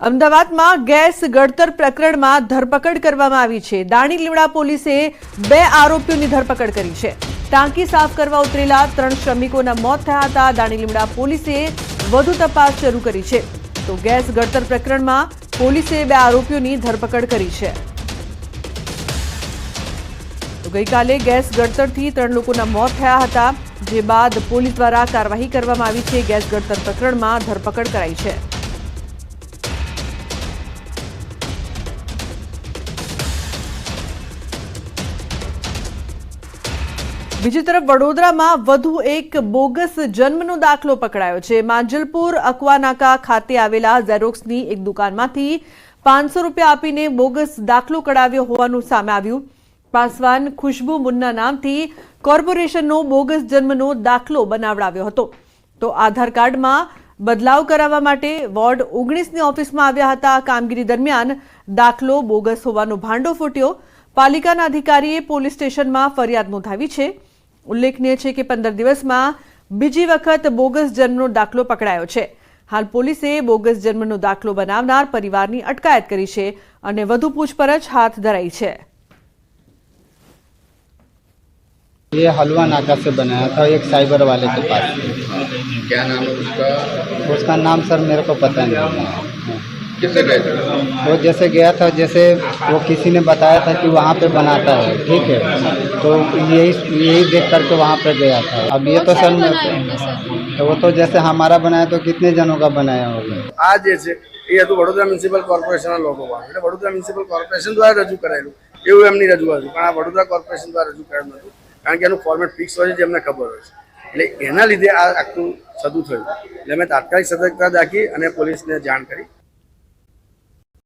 અમદાવાદમાં ગેસ ગળતર પ્રકરણમાં ધરપકડ કરવામાં આવી છે। દાણીલીમડા પોલીસે 2 આરોપીઓની ધરપકડ કરી છે। ટાંકી સાફ કરવા ઉતરેલા 3 શ્રમિકોના મોત થયા હતા। દાણીલીમડા પોલીસે વધુ તપાસ શરૂ કરી છે। તો ગેસ ગળતર પ્રકરણમાં પોલીસે 2 આરોપીઓની ધરપકડ કરી છે। તો ગઈકાલે ગેસ ગળતરથી 3 લોકોના મોત થયા હતા, જે બાદ પોલીસ દ્વારા કાર્યવાહી કરવામાં આવી છે। ગેસ ગળતર પ્રકરણમાં ધરપકડ કરાઈ છે। બીજી તરફ વડોદરામાં વધુ એક બોગસ જન્મનો દાખલો પકડાયો છે। માંજલપુર અકવાનાકા ખાતે આવેલા ઝેરોક્સની એક દુકાનમાંથી 500 રૂપિયા આપીને બોગસ દાખલો કઢાવ્યો હોવાનું સામે આવ્યું। પાસવાન ખુશ્બુ મુન્ના નામથી કોર્પોરેશનનો બોગસ જન્મનો દાખલો બનાવડાવ્યો હતો। તો આધાર કાર્ડમાં બદલાવ કરાવવા માટે વોર્ડ 19ની ઓફિસમાં આવ્યા હતા। કામગીરી દરમિયાન દાખલો બોગસ હોવાનો ભાંડો ફૂટ્યો। પાલિકાના અધિકારીએ પોલીસ સ્ટેશનમાં ફરિયાદ નોંધાવી છે। ઉલ્લેખનીય છે કે 15 દિવસમાં બીજી વખત બોગસ જન્મનો દાખલો પકડાયો છે। હાલ પોલીસે બોગસ જન્મનો દાખલો બનાવનાર પરિવારની અટકાયત કરી છે અને વધુ પૂછપરછ હાથ ધરાઈ છે। ये हलवा नाका से बनाया था एक साइबर वाले के पास। क्या नाम है उसका? उसका नाम सर मेरे को पता नहीं। किससे गए थे? वो जैसे गया था, जैसे वो किसी ने बताया था कि वहाँ पे बनाता है, ठीक है, तो यही देख करके वहाँ पे गया था। अब ये तो सर तो वो तो जैसे हमारा बनाया तो कितने जनों का बनाया होगा। आज जैसे ये तो वडोदरा म्युनिसिपल कॉर्पोरेशन लोगों એટલે વડોદરા મ્યુનિસિપલ કોર્પોરેશન દ્વારા રજૂ કરાયેલું એવું એમની રજૂઆત હતી, પણ આ વડોદરા કોર્પોરેશન દ્વારા રજૂ કરાયેલું હતું, કારણ કે એનું ફોર્મેટ ફિક્સ હોય છે, જેમને ખબર હોય છે। એટલે એના લીધે આ આખું સદું થયું। એટલે મેં તાત્કાલિક સતર્કતા દાખવી અને પોલીસને જાણ કરી